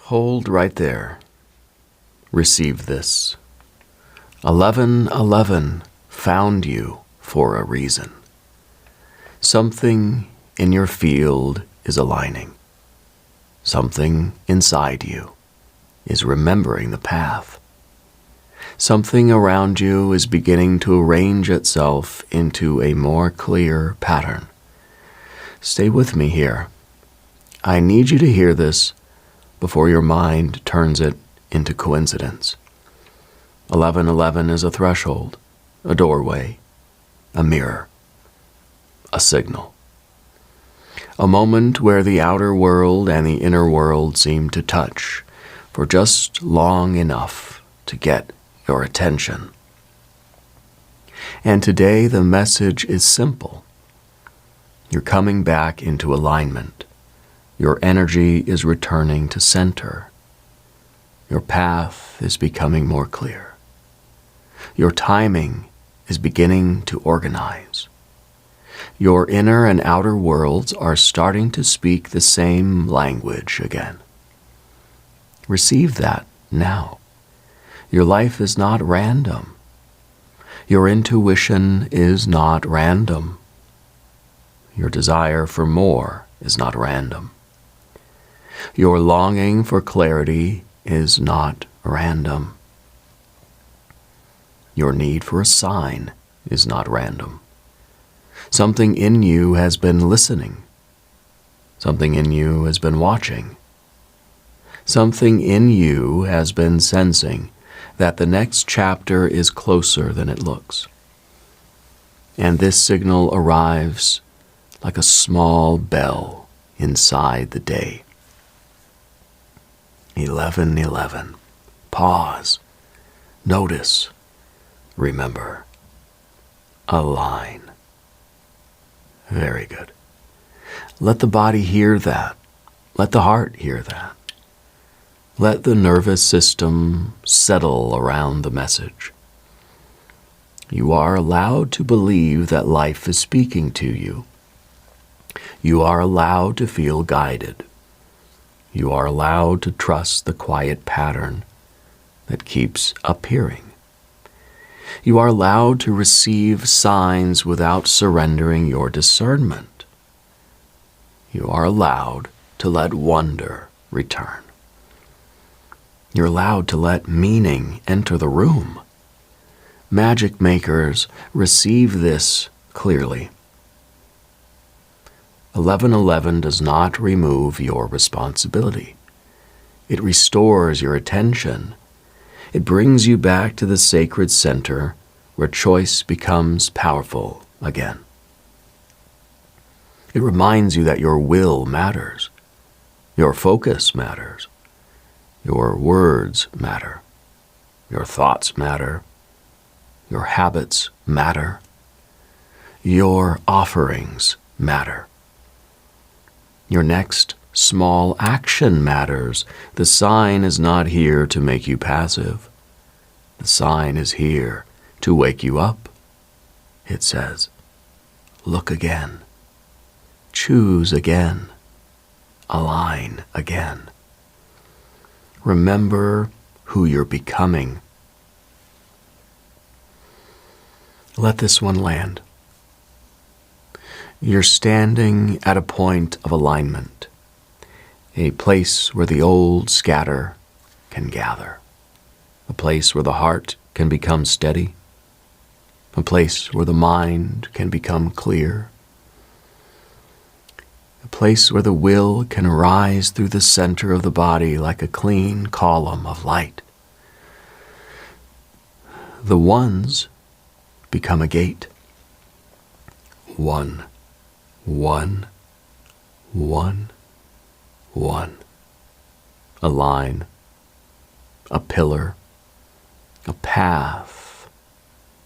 Hold right there. Receive this. 1111 found you for a reason. Something in your field is aligning. Something inside you is remembering the path. Something around you is beginning to arrange itself into a more clear pattern. Stay with me here. I need you to hear this before your mind turns it into coincidence. 1111 is a threshold, a doorway, a mirror, a signal. A moment where the outer world and the inner world seem to touch for just long enough to get your attention. And today the message is simple. You're coming back into alignment. Your energy is returning to center. Your path is becoming more clear. Your timing is beginning to organize. Your inner and outer worlds are starting to speak the same language again. Receive that now. Your life is not random. Your intuition is not random. Your desire for more is not random. Your longing for clarity is not random. Your need for a sign is not random. Something in you has been listening. Something in you has been watching. Something in you has been sensing that the next chapter is closer than it looks. And this signal arrives like a small bell inside the day. 1111. Pause. Notice. Remember. Align. Very good. Let the body hear that. Let the heart hear that. Let the nervous system settle around the message. You are allowed to believe that life is speaking to you. You are allowed to feel guided. You are allowed to trust the quiet pattern that keeps appearing. You are allowed to receive signs without surrendering your discernment. You are allowed to let wonder return. You're allowed to let meaning enter the room. Magic makers, receive this clearly. 1111 does not remove your responsibility. It restores your attention. It brings you back to the sacred center where choice becomes powerful again. It reminds you that your will matters. Your focus matters. Your words matter. Your thoughts matter. Your habits matter. Your offerings matter. Your next small action matters. The sign is not here to make you passive. The sign is here to wake you up. It says, look again. Choose again. Align again. Remember who you're becoming. Let this one land. You're standing at a point of alignment, a place where the old scatter can gather, a place where the heart can become steady, a place where the mind can become clear, a place where the will can rise through the center of the body like a clean column of light. The ones become a gate. 1, 1, 1, 1. A line, a pillar, a path,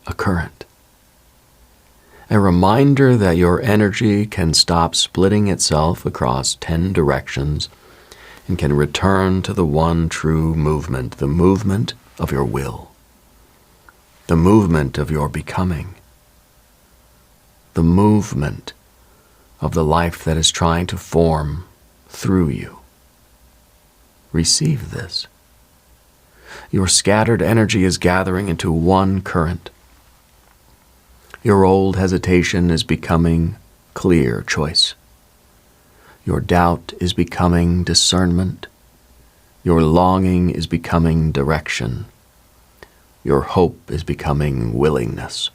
a current. A reminder that your energy can stop splitting itself across 10 directions and can return to the one true movement, the movement of your will, the movement of your becoming, the movement of the life that is trying to form through you. receive this. Your scattered energy is gathering into one current. Your old hesitation is becoming clear choice. Your doubt is becoming discernment. Your longing is becoming direction. Your hope is becoming willingness.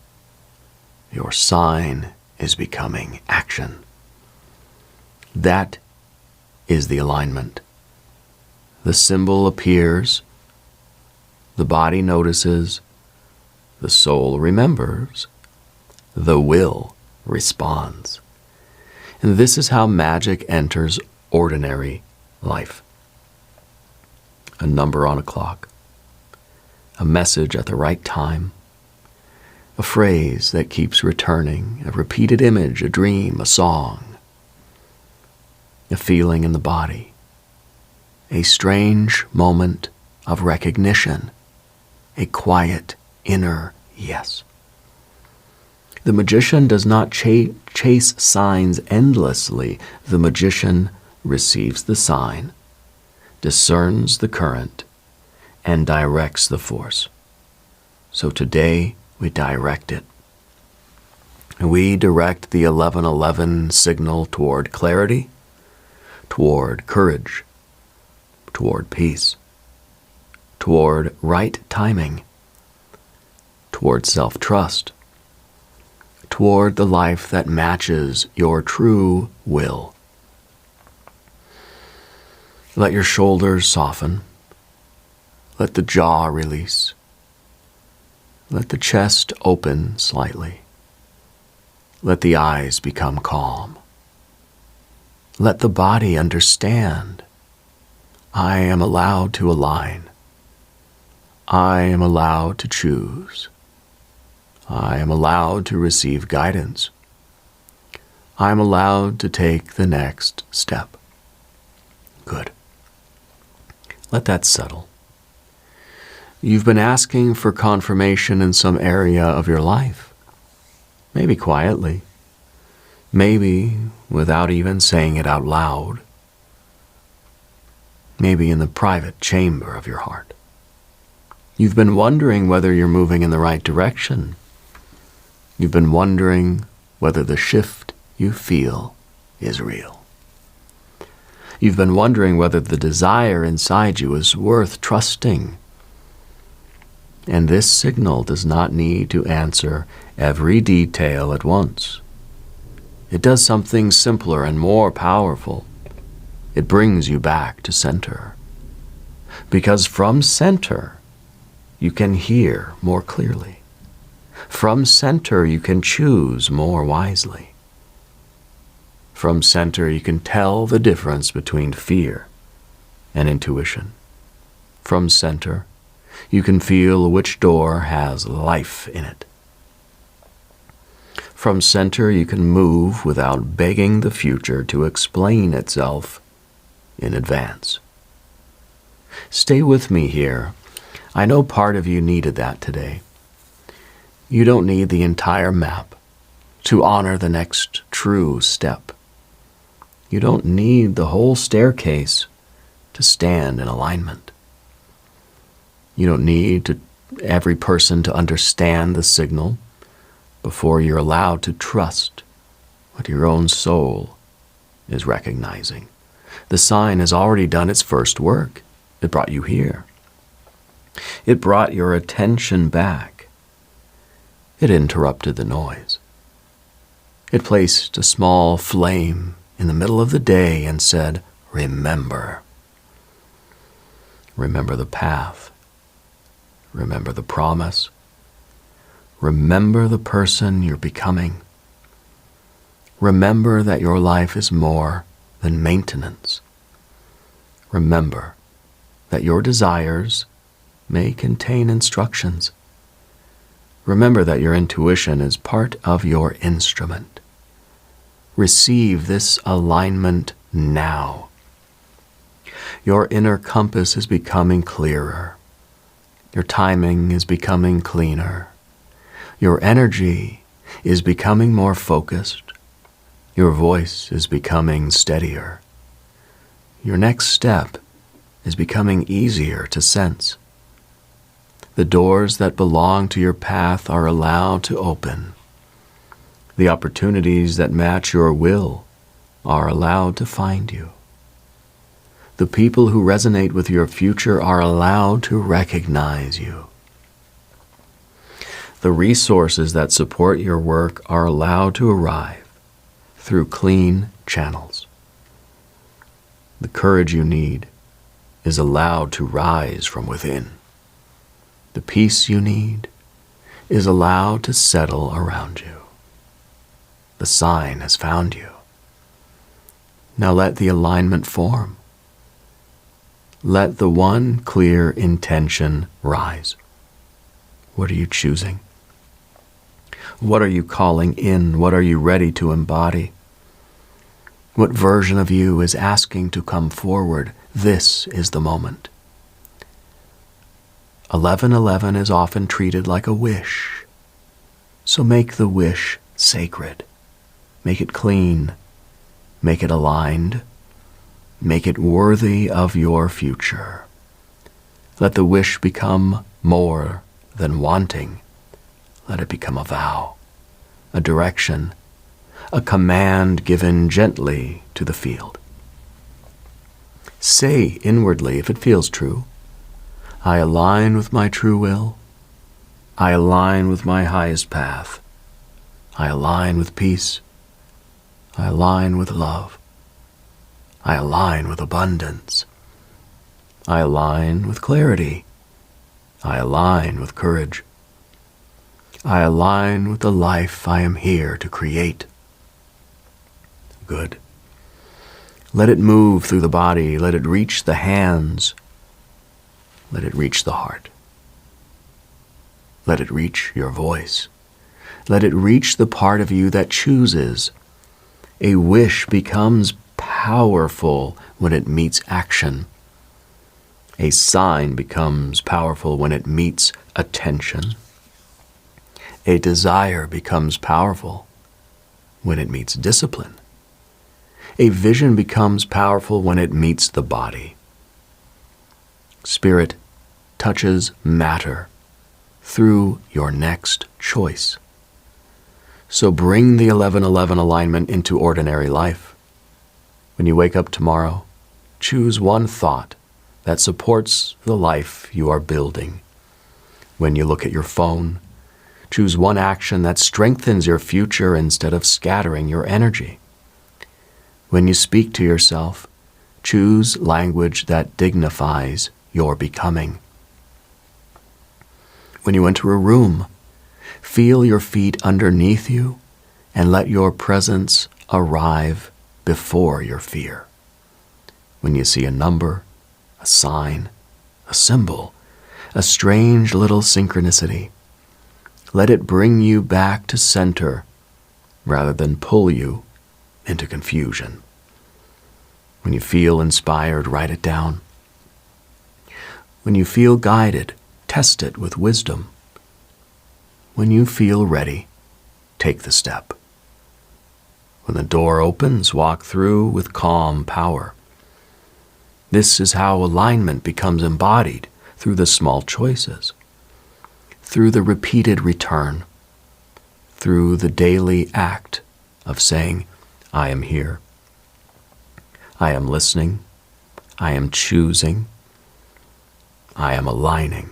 Your sign is becoming action. That is the alignment. The symbol appears, the body notices, the soul remembers, the will responds. And this is how magic enters ordinary life. A number on a clock, a message at the right time, a phrase that keeps returning, a repeated image, a dream, a song, a feeling in the body, a strange moment of recognition, a quiet inner yes. The magician does not chase signs endlessly. The magician receives the sign, discerns the current, and directs the force. So today we direct it. We direct the 1111 signal toward clarity, toward courage, toward peace, toward right timing, toward self-trust, toward the life that matches your true will. Let your shoulders soften. Let the jaw release. Let the chest open slightly. Let the eyes become calm. Let the body understand. I am allowed to align. I am allowed to choose. I am allowed to receive guidance. I am allowed to take the next step. Good. Let that settle. You've been asking for confirmation in some area of your life. Maybe quietly. Maybe without even saying it out loud. Maybe in the private chamber of your heart. You've been wondering whether you're moving in the right direction. You've been wondering whether the shift you feel is real. You've been wondering whether the desire inside you is worth trusting. And this signal does not need to answer every detail at once. It does something simpler and more powerful. It brings you back to center. Because from center, you can hear more clearly. From center, you can choose more wisely. From center, you can tell the difference between fear and intuition. From center, you can feel which door has life in it. From center, you can move without begging the future to explain itself in advance. Stay with me here. I know part of you needed that today. You don't need the entire map to honor the next true step. You don't need the whole staircase to stand in alignment. You don't need every person to understand the signal before you're allowed to trust what your own soul is recognizing. The sign has already done its first work. It brought you here. It brought your attention back. It interrupted the noise. It placed a small flame in the middle of the day and said, remember. Remember the path. Remember the promise. Remember the person you're becoming. Remember that your life is more than maintenance. Remember that your desires may contain instructions. Remember that your intuition is part of your instrument. Receive this alignment now. Your inner compass is becoming clearer. Your timing is becoming cleaner. Your energy is becoming more focused. Your voice is becoming steadier. Your next step is becoming easier to sense. The doors that belong to your path are allowed to open. The opportunities that match your will are allowed to find you. The people who resonate with your future are allowed to recognize you. The resources that support your work are allowed to arrive through clean channels. The courage you need is allowed to rise from within. The peace you need is allowed to settle around you. The sign has found you. Now let the alignment form. Let the one clear intention rise. What are you choosing? What are you calling in? What are you ready to embody? What version of you is asking to come forward? This is the moment. 1111 is often treated like a wish. So make the wish sacred. Make it clean. Make it aligned. Make it worthy of your future. Let the wish become more than wanting. Let it become a vow, a direction, a command given gently to the field. Say inwardly, if it feels true, I align with my true will. I align with my highest path. I align with peace. I align with love. I align with abundance. I align with clarity. I align with courage. I align with the life I am here to create. Good. Let it move through the body. Let it reach the hands. Let it reach the heart. Let it reach your voice. Let it reach the part of you that chooses. A wish becomes powerful when it meets action. A sign becomes powerful when it meets attention. A desire becomes powerful when it meets discipline. A vision becomes powerful when it meets the body. Spirit touches matter through your next choice. So bring the 1111 alignment into ordinary life. When you wake up tomorrow, choose one thought that supports the life you are building. When you look at your phone, choose one action that strengthens your future instead of scattering your energy. When you speak to yourself, choose language that dignifies your becoming. When you enter a room, feel your feet underneath you and let your presence arrive before your fear. When you see a number, a sign, a symbol, a strange little synchronicity, let it bring you back to center rather than pull you into confusion. When you feel inspired, write it down. When you feel guided, test it with wisdom. When you feel ready, take the step. When the door opens, walk through with calm power. This is how alignment becomes embodied through the small choices, through the repeated return, through the daily act of saying, I am here. I am listening. I am choosing. I am aligning.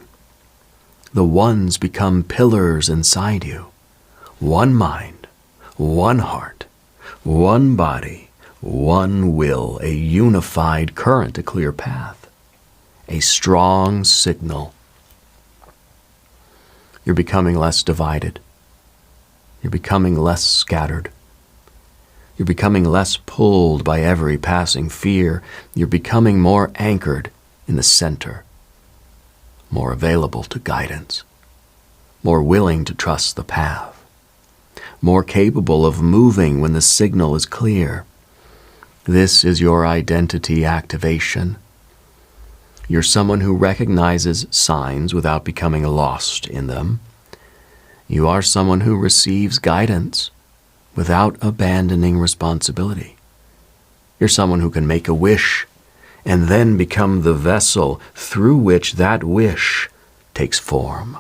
The ones become pillars inside you. One mind, one heart, one body, one will, a unified current, a clear path, a strong signal. You're becoming less divided. You're becoming less scattered. You're becoming less pulled by every passing fear. You're becoming more anchored in the center, more available to guidance, more willing to trust the path, more capable of moving when the signal is clear. This is your identity activation. You're someone who recognizes signs without becoming lost in them. You are someone who receives guidance without abandoning responsibility. You're someone who can make a wish and then become the vessel through which that wish takes form.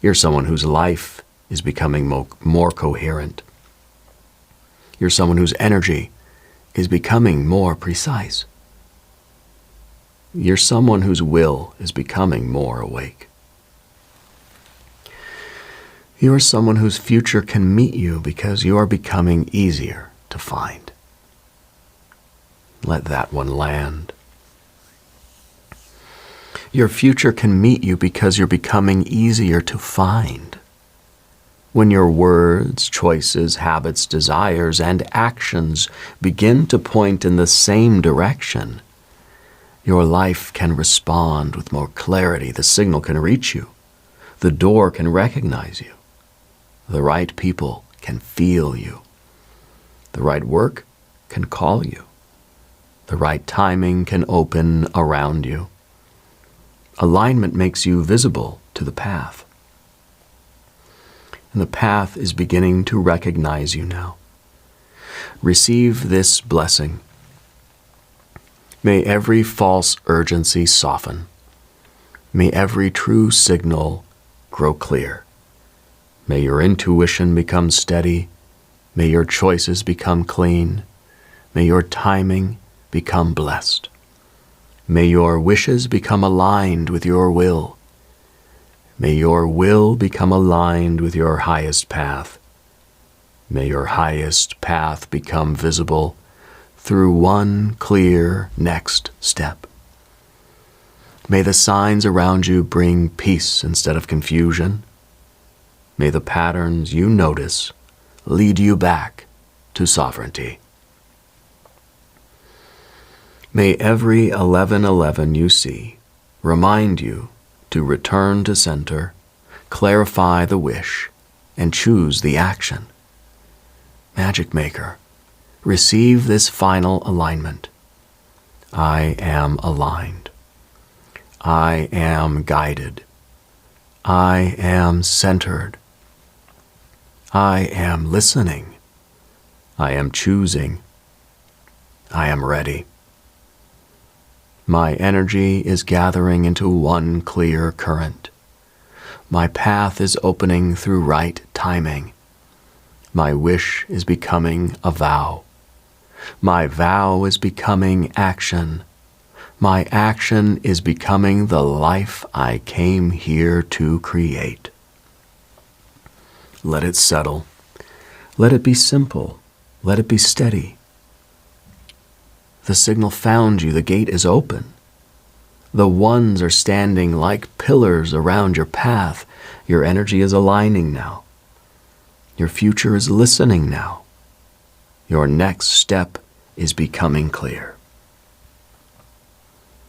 You're someone whose life is becoming more coherent. You're someone whose energy is becoming more precise. You're someone whose will is becoming more awake. You are someone whose future can meet you because you are becoming easier to find. Let that one land. Your future can meet you because you're becoming easier to find. When your words, choices, habits, desires, and actions begin to point in the same direction, your life can respond with more clarity. The signal can reach you. The door can recognize you. The right people can feel you. The right work can call you. The right timing can open around you. Alignment makes you visible to the path. And the path is beginning to recognize you now. Receive this blessing. May every false urgency soften. May every true signal grow clear. May your intuition become steady. May your choices become clean. May your timing become blessed. May your wishes become aligned with your will. May your will become aligned with your highest path. May your highest path become visible through one clear next step. May the signs around you bring peace instead of confusion. May the patterns you notice lead you back to sovereignty. May every 1111 you see remind you to return to center, clarify the wish, and choose the action. Magic Maker, receive this final alignment. I am aligned. I am guided. I am centered. I am listening. I am choosing. I am ready. My energy is gathering into one clear current. My path is opening through right timing. My wish is becoming a vow. My vow is becoming action. My action is becoming the life I came here to create. Let it settle. Let it be simple. Let it be steady. The signal found you. The gate is open. The ones are standing like pillars around your path. Your energy is aligning now. Your future is listening now. Your next step is becoming clear.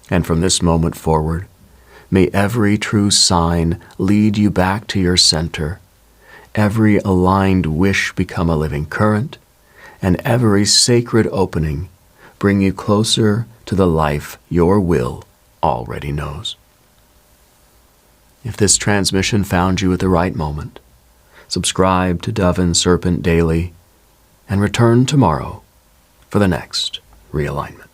And from this moment forward, may every true sign lead you back to your center, every aligned wish become a living current, and every sacred opening bring you closer to the life your will already knows. If this transmission found you at the right moment, subscribe to Dove and Serpent daily and return tomorrow for the next realignment.